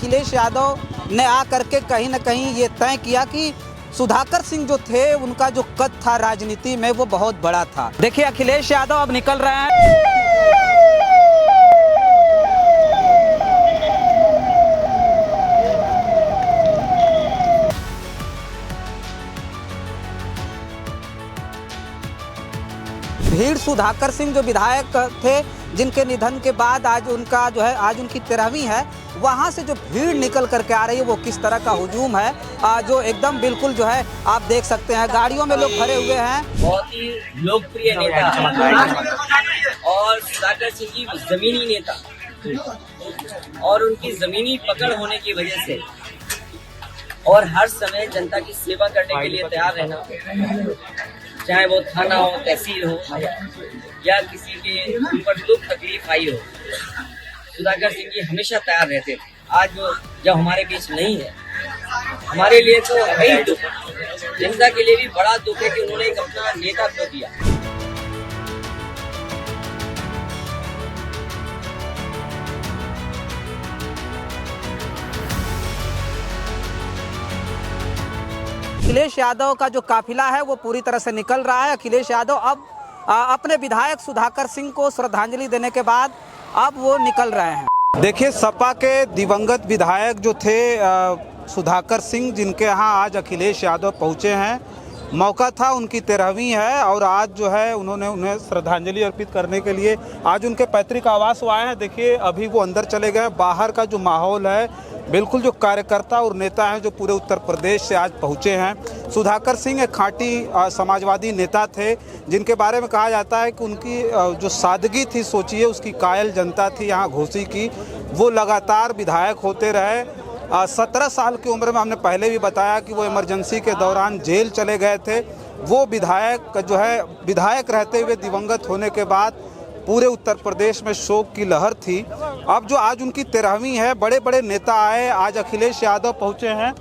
अखिलेश यादव ने आकर के कहीं ना कहीं ये तय किया कि सुधाकर सिंह जो थे उनका जो कद था राजनीति में वो बहुत बड़ा था। देखिए अखिलेश यादव अब निकल रहे हैं। भीड़ सुधाकर सिंह जो विधायक थे जिनके निधन के बाद आज उनका जो है आज उनकी 13वीं है, वहाँ से जो भीड़ निकल करके आ रही है वो किस तरह का हुजूम है जो एकदम बिल्कुल जो है आप देख सकते हैं, गाड़ियों में लोग भरे हुए हैं। बहुत ही लोकप्रिय नेता और सुधाकर सिंह की जमीनी नेता और उनकी जमीनी पकड़ होने की वजह से और हर समय जनता की सेवा करने के लिए तैयार रहना, चाहे वो थाना हो, तहसील हो या किसी के ऊपर दुख तकलीफ आई हो, सुधाकर सिंह जी हमेशा तैयार रहते थे। आज वो जब हमारे बीच नहीं है, हमारे लिए तो है दुख, जनता के लिए भी बड़ा दुख है कि उन्होंने एक अपना नेता खो दिया। अखिलेश यादव का जो काफिला है वो पूरी तरह से निकल रहा है। अखिलेश यादव अब अपने विधायक सुधाकर सिंह को श्रद्धांजलि देने के बाद अब वो निकल रहे हैं। देखिए सपा के दिवंगत विधायक जो थे सुधाकर सिंह, जिनके यहाँ आज अखिलेश यादव पहुँचे हैं, मौका था उनकी 13वीं है और आज जो है उन्हें श्रद्धांजलि अर्पित करने के लिए आज उनके पैतृक आवास वो आए हैं। देखिए अभी वो अंदर चले गए। बाहर का जो माहौल है, बिल्कुल जो कार्यकर्ता और नेता हैं जो पूरे उत्तर प्रदेश से आज पहुंचे हैं। सुधाकर सिंह एक खाँटी समाजवादी नेता थे जिनके बारे में कहा जाता है कि उनकी जो सादगी थी, सोचिए उसकी कायल जनता थी यहाँ घोसी की। वो लगातार विधायक होते रहे। 17 साल की उम्र में हमने पहले भी बताया कि वो इमरजेंसी के दौरान जेल चले गए थे। वो विधायक जो है विधायक रहते हुए दिवंगत होने के बाद पूरे उत्तर प्रदेश में शोक की लहर थी। अब जो आज उनकी 13वीं है, बड़े बड़े नेता आए, आज अखिलेश यादव पहुंचे हैं।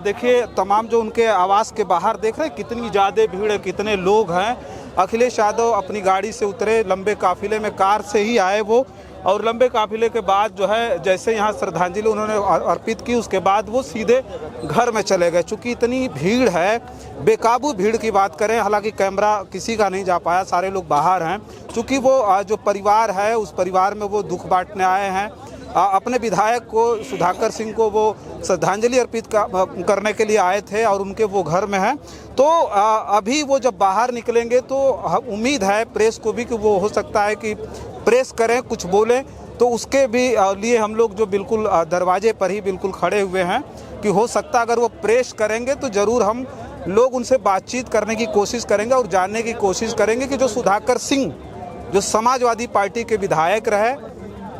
देखिए तमाम जो उनके आवास के बाहर देख रहे हैं कितनी ज़्यादा भीड़ है, कितने लोग हैं। अखिलेश यादव अपनी गाड़ी से उतरे, लंबे काफिले में कार से ही आए वो, और लंबे काफिले के बाद जो है जैसे यहाँ श्रद्धांजलि उन्होंने अर्पित की, उसके बाद वो सीधे घर में चले गए। चूँकि इतनी भीड़ है, बेकाबू भीड़ की बात करें, हालांकि कैमरा किसी का नहीं जा पाया, सारे लोग बाहर हैं। चूँकि वो जो परिवार है उस परिवार में वो दुख बांटने आए हैं। अपने विधायक को सुधाकर सिंह को वो श्रद्धांजलि अर्पित करने के लिए आए थे और उनके वो घर में हैं। तो अभी वो जब बाहर निकलेंगे तो उम्मीद है प्रेस को भी कि वो हो सकता है कि प्रेस करें, कुछ बोलें, तो उसके भी लिए हम लोग जो बिल्कुल दरवाजे पर ही बिल्कुल खड़े हुए हैं कि हो सकता अगर वो प्रेस करेंगे तो ज़रूर हम लोग उनसे बातचीत करने की कोशिश करेंगे और जानने की कोशिश करेंगे कि जो सुधाकर सिंह जो समाजवादी पार्टी के विधायक रहे,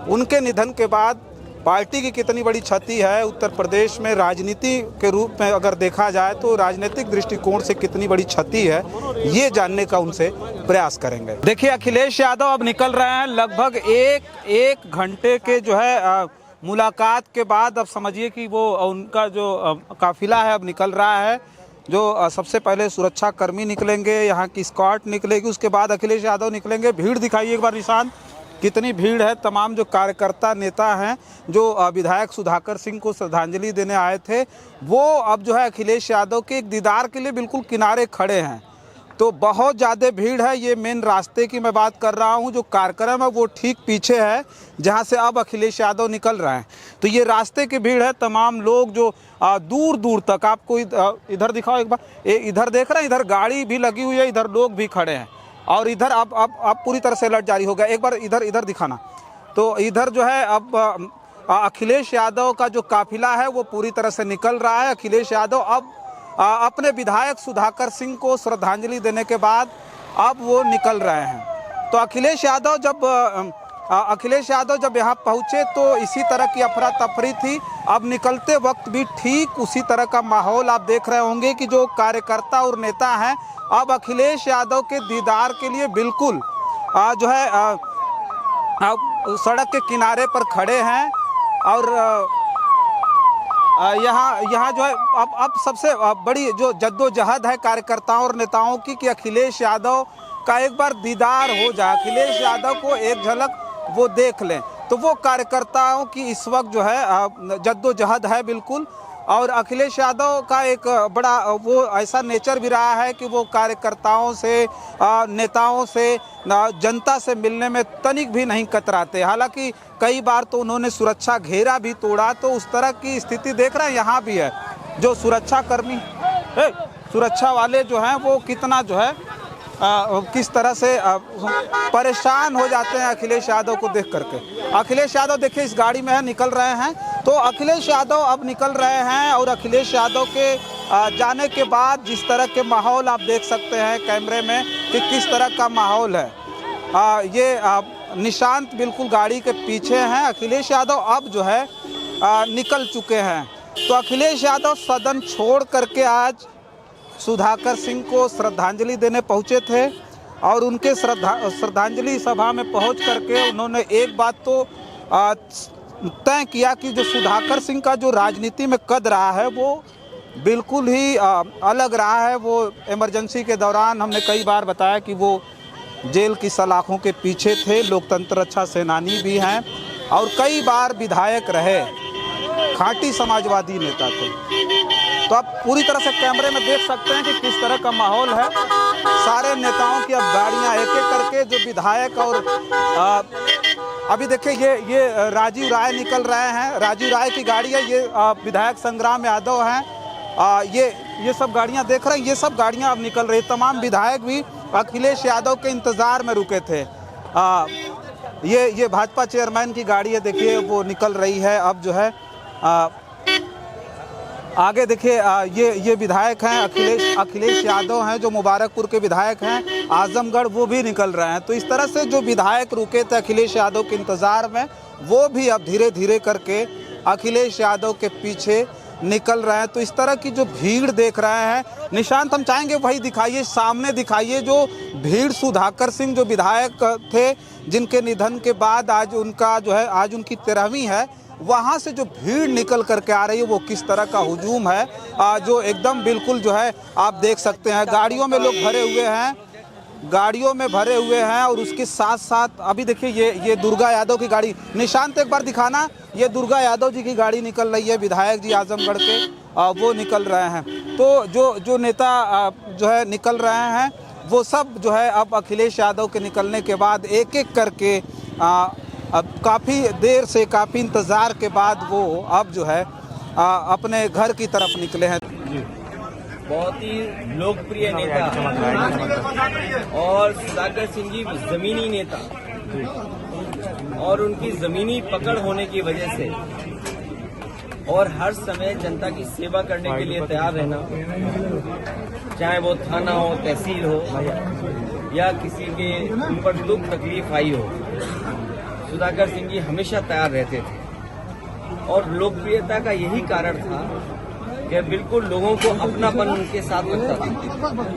उनके निधन के बाद पार्टी की कितनी बड़ी क्षति है उत्तर प्रदेश में, राजनीति के रूप में अगर देखा जाए तो राजनीतिक दृष्टिकोण से कितनी बड़ी क्षति है, ये जानने का उनसे प्रयास करेंगे। देखिए अखिलेश यादव अब निकल रहे हैं। लगभग एक घंटे के जो है मुलाकात के बाद अब समझिए कि वो उनका जो काफिला है अब निकल रहा है। जो सबसे पहले सुरक्षा कर्मी निकलेंगे, यहाँ की स्क्वाड निकलेगी, उसके बाद अखिलेश यादव निकलेंगे। भीड़ दिखाइए एक बार निशान, कितनी भीड़ है। तमाम जो कार्यकर्ता नेता हैं जो विधायक सुधाकर सिंह को श्रद्धांजलि देने आए थे, वो अब जो है अखिलेश यादव के एक दीदार के लिए बिल्कुल किनारे खड़े हैं। तो बहुत ज़्यादा भीड़ है। ये मेन रास्ते की मैं बात कर रहा हूँ, जो कार्यक्रम है वो ठीक पीछे है जहाँ से अब अखिलेश यादव निकल रहे हैं। तो ये रास्ते की भीड़ है। तमाम लोग जो दूर दूर तक, आपको इधर दिखाओ एक बार, इधर देख रहे हैं, इधर गाड़ी भी लगी हुई है, इधर लोग भी खड़े हैं और इधर अब पूरी तरह से अलर्ट जारी हो गया। एक बार इधर दिखाना, तो इधर जो है अब अखिलेश यादव का जो काफिला है वो पूरी तरह से निकल रहा है। अखिलेश यादव अब अपने विधायक सुधाकर सिंह को श्रद्धांजलि देने के बाद अब वो निकल रहे हैं। तो अखिलेश यादव जब यहाँ पहुँचे तो इसी तरह की अफरा तफरी थी। अब निकलते वक्त भी ठीक उसी तरह का माहौल आप देख रहे होंगे कि जो कार्यकर्ता और नेता हैं अब अखिलेश यादव के दीदार के लिए बिल्कुल जो है सड़क के किनारे पर खड़े हैं। और यहाँ जो है अब सबसे बड़ी जो जद्दोजहद है कार्यकर्ताओं और नेताओं की कि अखिलेश यादव का एक बार दीदार हो जाए, अखिलेश यादव को एक झलक वो देख लें। तो वो कार्यकर्ताओं की इस वक्त जो है जद्दोजहद है बिल्कुल। और अखिलेश यादव का एक बड़ा वो ऐसा नेचर भी रहा है कि वो कार्यकर्ताओं से, नेताओं से, जनता से मिलने में तनिक भी नहीं कतराते। हालांकि कई बार तो उन्होंने सुरक्षा घेरा भी तोड़ा, तो उस तरह की स्थिति देख रहे हैं यहाँ भी है। जो सुरक्षाकर्मी, सुरक्षा वाले जो हैं वो कितना जो है किस तरह से परेशान हो जाते हैं अखिलेश यादव को देख करके। अखिलेश यादव देखिए इस गाड़ी में है, निकल रहे हैं। तो अखिलेश यादव अब निकल रहे हैं और अखिलेश यादव के जाने के बाद जिस तरह के माहौल आप देख सकते हैं कैमरे में कि किस तरह का माहौल है। ये निशांत बिल्कुल गाड़ी के पीछे हैं। अखिलेश यादव अब जो है निकल चुके हैं। तो अखिलेश यादव सदन छोड़ करके आज सुधाकर सिंह को श्रद्धांजलि देने पहुंचे थे और उनके श्रद्धांजलि सभा में पहुंच करके उन्होंने एक बात तो तय किया कि जो सुधाकर सिंह का जो राजनीति में कद रहा है वो बिल्कुल ही अलग रहा है। वो इमरजेंसी के दौरान हमने कई बार बताया कि वो जेल की सलाखों के पीछे थे, लोकतंत्र रक्षा सेनानी भी हैं और कई बार विधायक रहे, खांटी समाजवादी नेता थे। तो आप पूरी तरह से कैमरे में देख सकते हैं कि किस तरह का माहौल है। सारे नेताओं की अब गाड़ियां एक एक करके जो विधायक और अभी देखिए ये राजीव राय निकल रहे हैं। राजीव राय की गाड़ी है, ये विधायक संग्राम यादव हैं। ये सब गाड़ियां देख रहे हैं, ये सब गाड़ियां अब निकल रही। तमाम विधायक भी अखिलेश यादव के इंतज़ार में रुके थे। ये भाजपा चेयरमैन की गाड़ी है, देखिए वो निकल रही है अब जो है। आगे देखिए ये विधायक हैं अखिलेश यादव हैं जो मुबारकपुर के विधायक हैं, आजमगढ़, वो भी निकल रहे हैं। तो इस तरह से जो विधायक रुके थे अखिलेश यादव के इंतज़ार में वो भी अब धीरे धीरे करके अखिलेश यादव के पीछे निकल रहे हैं। तो इस तरह की जो भीड़ देख रहे हैं, निशांत हम चाहेंगे वही दिखाइए, सामने दिखाइए जो भीड़। सुधाकर सिंह जो विधायक थे जिनके निधन के बाद आज उनका जो है आज उनकी 13वीं है, वहाँ से जो भीड़ निकल करके आ रही है वो किस तरह का हुजूम है जो एकदम बिल्कुल जो है आप देख सकते हैं। गाड़ियों में लोग भरे हुए हैं, गाड़ियों में भरे हुए हैं और उसके साथ साथ अभी देखिए ये दुर्गा यादव की गाड़ी, निशांत एक बार दिखाना, ये दुर्गा यादव जी की गाड़ी निकल रही है, विधायक जी आजमगढ़ के वो निकल रहे हैं। तो जो नेता जो है निकल रहे हैं वो सब जो है अब अखिलेश यादव के निकलने के बाद एक एक करके अब काफ़ी देर से, काफ़ी इंतज़ार के बाद वो अब जो है अपने घर की तरफ निकले हैं। बहुत ही लोकप्रिय नेता और सुधाकर सिंह जी जमीनी नेता और उनकी जमीनी पकड़ होने की वजह से और हर समय जनता की सेवा करने के लिए तैयार रहना, चाहे वो थाना हो, तहसील हो या किसी के ऊपर दुख तकलीफ आई हो, सुधाकर सिंह जी हमेशा तैयार रहते थे। और लोकप्रियता का यही कारण था कि बिल्कुल लोगों को अपनापन उनके साथ लगता था,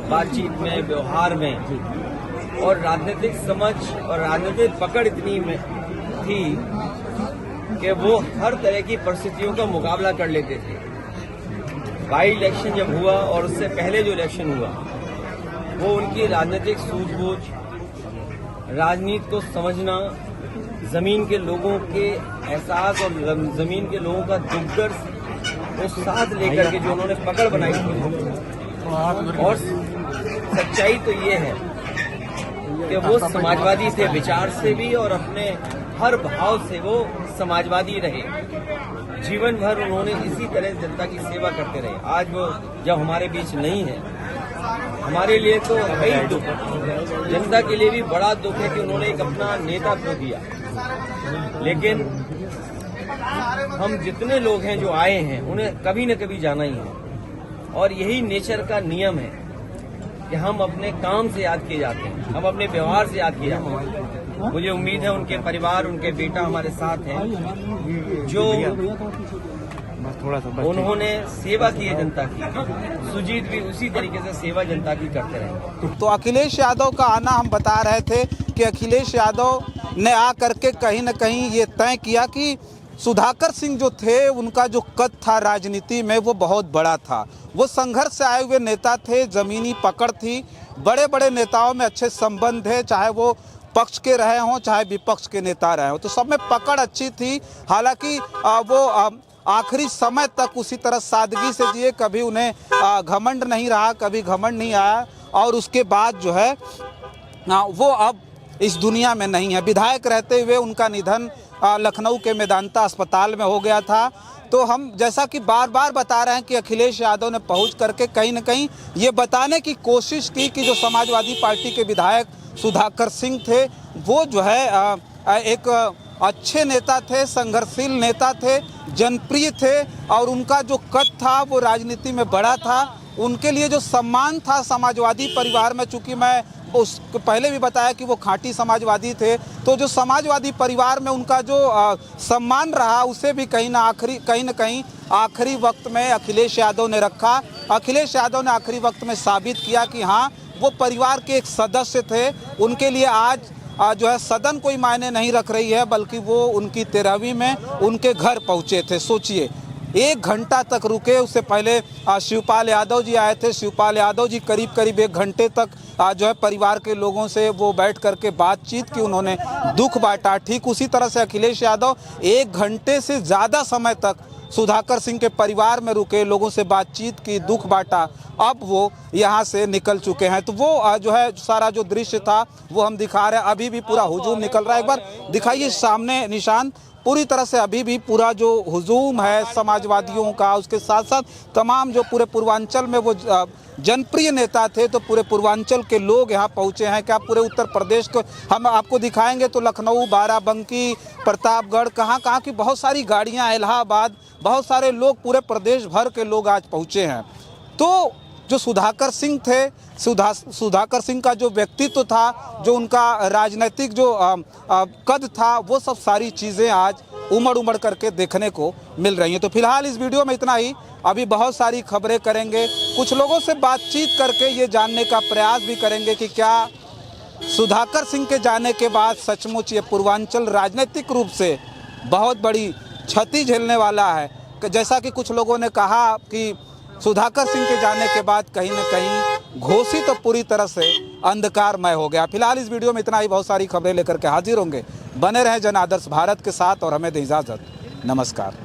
बातचीत में, व्यवहार में, और राजनीतिक समझ और राजनीतिक पकड़ इतनी में थी कि वो हर तरह की परिस्थितियों का मुकाबला कर लेते थे। बाई इलेक्शन जब हुआ और उससे पहले जो इलेक्शन हुआ वो उनकी राजनीतिक सूझबूझ, राजनीति को समझना, जमीन के लोगों के एहसास और जमीन के लोगों का दुख दर्द वो साथ लेकर के जो उन्होंने पकड़ बनाई थी। और सच्चाई तो ये है कि वो समाजवादी थे विचार से भी और अपने हर भाव से वो समाजवादी रहे। जीवन भर उन्होंने इसी तरह जनता की सेवा करते रहे। आज वो जब हमारे बीच नहीं है, हमारे लिए तो कई दुख, जनता के लिए भी बड़ा दुख है कि उन्होंने एक अपना नेता खो दिया। लेकिन हम जितने लोग हैं जो आए हैं उन्हें कभी न कभी जाना ही है और यही नेचर का नियम है कि हम अपने काम से याद किए जाते हैं, हम अपने व्यवहार से याद किए जाते हैं। मुझे उम्मीद है उनके परिवार, उनके बेटा हमारे साथ हैं जो उन्होंने सेवा की है जनता की। सुजीत भी उसी तरीके से सेवा जनता की करते रहे। तो अखिलेश यादव का आना हम बता रहे थे कि अखिलेश यादव ने आकर के कहीं न कहीं ये तय किया कि सुधाकर सिंह जो थे उनका जो कद था राजनीति में वो बहुत बड़ा था। वो संघर्ष से आए हुए नेता थे, ज़मीनी पकड़ थी, बड़े बड़े नेताओं में अच्छे संबंध है, चाहे वो पक्ष के रहे हों चाहे विपक्ष के नेता रहे हों, तो सब में पकड़ अच्छी थी। हालांकि वो आखिरी समय तक उसी तरह सादगी से जिए, कभी उन्हें घमंड नहीं रहा, कभी घमंड नहीं आया। और उसके बाद जो है वो अब इस दुनिया में नहीं है। विधायक रहते हुए उनका निधन लखनऊ के मेदांता अस्पताल में हो गया था। तो हम जैसा कि बार बार बता रहे हैं कि अखिलेश यादव ने पहुंच करके कहीं न कहीं ये बताने की कोशिश की कि जो समाजवादी पार्टी के विधायक सुधाकर सिंह थे वो जो है एक अच्छे नेता थे, संघर्षशील नेता थे, जनप्रिय थे और उनका जो कद था वो राजनीति में बड़ा था। उनके लिए जो सम्मान था समाजवादी परिवार में, चूँकि मैं उसको पहले भी बताया कि वो खाँटी समाजवादी थे, तो जो समाजवादी परिवार में उनका जो सम्मान रहा उसे भी कहीं न कहीं आखिरी वक्त में अखिलेश यादव ने रखा। अखिलेश यादव ने आखिरी वक्त में साबित किया कि हाँ वो परिवार के एक सदस्य थे। उनके लिए आज जो है सदन कोई मायने नहीं रख रही है, बल्कि वो उनकी 13वीं में उनके घर पहुँचे थे। सोचिए 1 घंटा तक रुके। उससे पहले शिवपाल यादव जी आए थे। शिवपाल यादव जी करीब 1 घंटे तक जो है परिवार के लोगों से वो बैठ करके बातचीत की, उन्होंने दुख बांटा। ठीक उसी तरह से अखिलेश यादव 1 घंटे से ज़्यादा समय तक सुधाकर सिंह के परिवार में रुके, लोगों से बातचीत की, दुख बांटा। अब वो यहाँ से निकल चुके हैं। तो वो जो है सारा जो दृश्य था वो हम दिखा रहे हैं। अभी भी पूरा हुजूम निकल रहा है। एक बार दिखाइए सामने निशान। पूरी तरह से अभी भी पूरा जो हुजूम है समाजवादियों का, उसके साथ साथ तमाम जो पूरे पूर्वांचल में वो जनप्रिय नेता थे, तो पूरे पूर्वांचल के लोग यहाँ पहुँचे हैं। क्या पूरे उत्तर प्रदेश को हम आपको दिखाएंगे तो लखनऊ, बाराबंकी, प्रतापगढ़, कहाँ की बहुत सारी गाड़ियाँ, इलाहाबाद, बहुत सारे लोग, पूरे प्रदेश भर के लोग आज पहुँचे हैं। तो जो सुधाकर सिंह थे, सुधाकर सिंह का जो व्यक्तित्व था, जो उनका राजनीतिक जो कद था, वो सब सारी चीज़ें आज उमड़ करके देखने को मिल रही हैं। तो फिलहाल इस वीडियो में इतना ही। अभी बहुत सारी खबरें करेंगे, कुछ लोगों से बातचीत करके ये जानने का प्रयास भी करेंगे कि क्या सुधाकर सिंह के जाने के बाद सचमुच ये पूर्वांचल राजनीतिक रूप से बहुत बड़ी क्षति झेलने वाला है। जैसा कि कुछ लोगों ने कहा कि सुधाकर सिंह के जाने के बाद कहीं न कहीं घोषित तो पूरी तरह से अंधकारमय हो गया। फिलहाल इस वीडियो में इतना ही। बहुत सारी खबरें लेकर के हाजिर होंगे। बने रहें जन आदर्श भारत के साथ और हमें दें इजाज़त। नमस्कार।